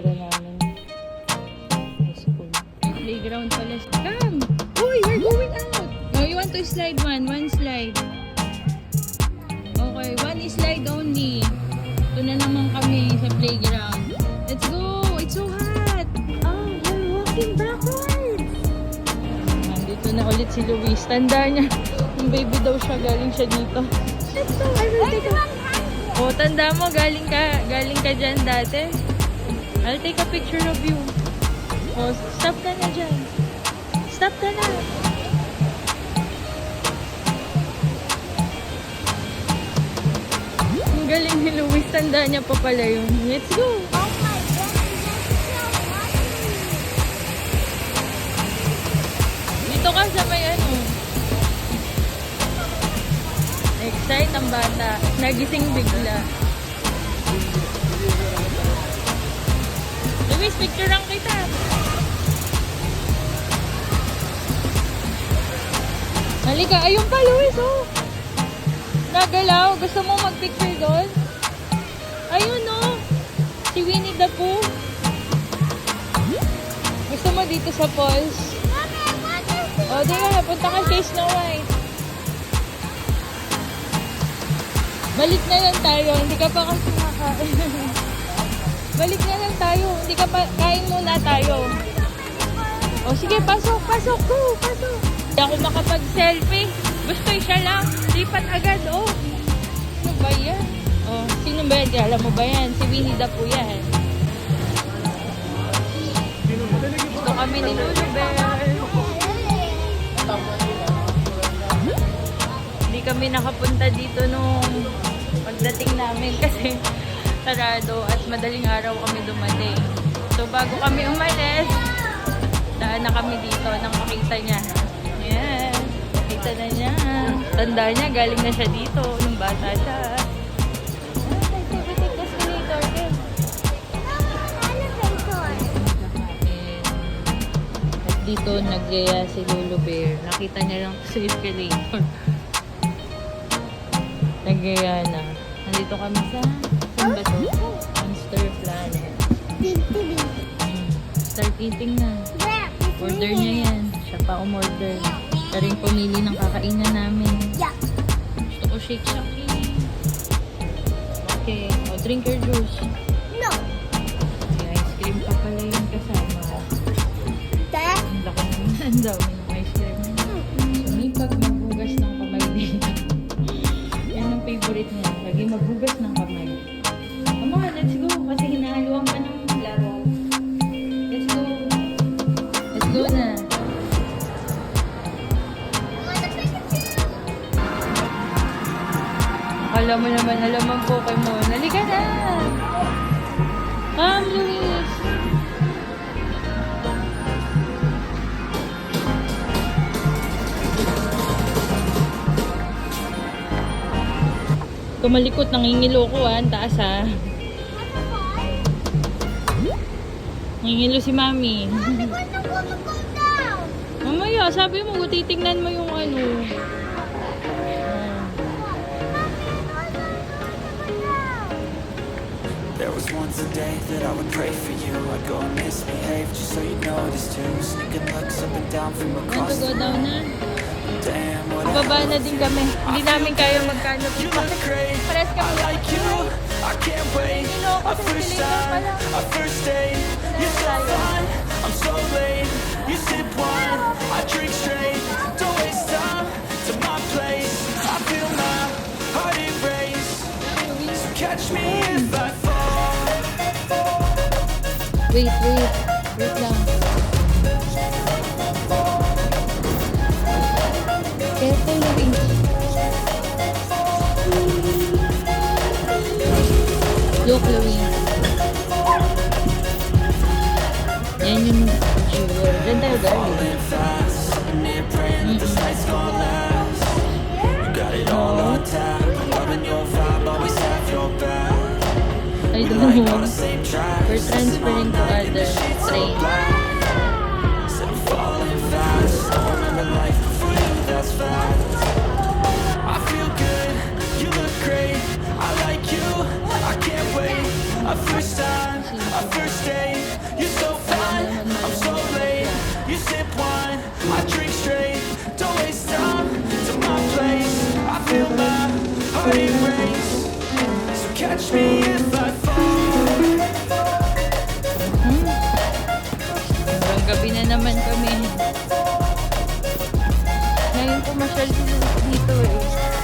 tinitira namin. High school. May playground pala. Come! Uy, we're going out! No, you want to slide one? One slide. Okay, one slide only. Ito na naman kami sa playground. Let's go! It's so hot! Oh, we're walking backwards! Nandito na ulit si Luis. Tanda niya. Yung baby daw siya, galing siya dito. Let's go! I will take a... Oh, tanda mo, galing ka dyan dati. I'll take a picture of you. Oh, stop ka na dyan. Stop ka na. Ang galing ni Luis, tanda niya pa pala yun. Let's go! Oh my God, that's so funny. Dito ka sa may ano. Excite ang bata. Nagising bigla. Luis, picture lang kita. Halika. Ayun pa, Luis, oh. Nagalaw. Gusto mo mag-picture doon? Ayun, oh. Si Winnie the Pooh. Gusto mo dito sa falls? Mommy, I want to see. O, di nga. Punta ka kay Snow White. Balik na lang tayo. Hindi ka pa kasi makakain. Balik na lang tayo. Hindi ka pa... Kain muna tayo. O, sige. Pasok. Pasok. Go. Pasok. Hindi ako makapag-selfie. Gusto siya lang. Lipat agad, oh. Ano ba yan? Oh, sino ba yan? Alam mo ba yan? Si Winnie the Pooh yan. Gusto kami ni Lulu Bear. Hindi kami nakapunta dito nung pagdating namin kasi sarado at madaling araw kami dumating. So bago kami umalis, daan na kami dito nang makita niya. Yan, makita na niya. Tanda niya, galing na siya dito nung bata siya. At dito nagyaya si Lulu Bear. Nakita niya lang sa escalator. Nagyaya na. Nandito kami sa saan ba to? Monster Planet. Start eating na. Order niya yan. Siya pa umorder. Siya rin pumili ng kakainan namin. Gusto ko shake shake. Okay. O, drink your juice. No. May ice cream pa pala yung kasama. Dad? Ang laki naman. Ang dami ng ice cream. Sumipag maghugas ng kamay dito. Yan ang favorite niya. Lagi maghugas ng kamay. Come on, let's go. Kasi hinahaluan ka ng laro. Let's go. Let's go na. Akala mo naman, alam ang Pokemon. Halika na! Come, Luis! Kumalikot, nangingilo ko ang taas ha. Nangingilo si Mami. Mommy, we're not gonna go down. Mamaya, sabi mo, titignan mo yung ano. There was once a day that I would pray for you. I'd go and misbehave just so you'd notice too. Sneaking looks up and down from Want across to go the down na? damn what Baba na din kami. Hindi namin kaya magkano you dito. look great. Pares I kami. like you. I can't wait. Our first time, our first date. You're so fine. I'm so late. You sip wine, I drink straight. Don't waste time to my place. I feel my heart erase. So catch me if I fall. Wait lang. Careful, Luis. Look, Luis. Yan yung jewel. Diyan tayo galing. Fast, sitting here praying that this night's gonna last. You got it all on tap. Loving your vibe, always have your back. I don't Like know. on the same track. We're transferring to other train. Said I'm falling fast. Don't remember life before you, that's fact. I feel good, you look great. I like you, I can't wait. A first time, a our first date. You're so fine, I'm so late. You sip wine, I drink straight. Don't waste time to my place. I feel my heart erase. So catch me if I fall. Hanggang gabi na naman kami. Ngayon pumasyal dito eh.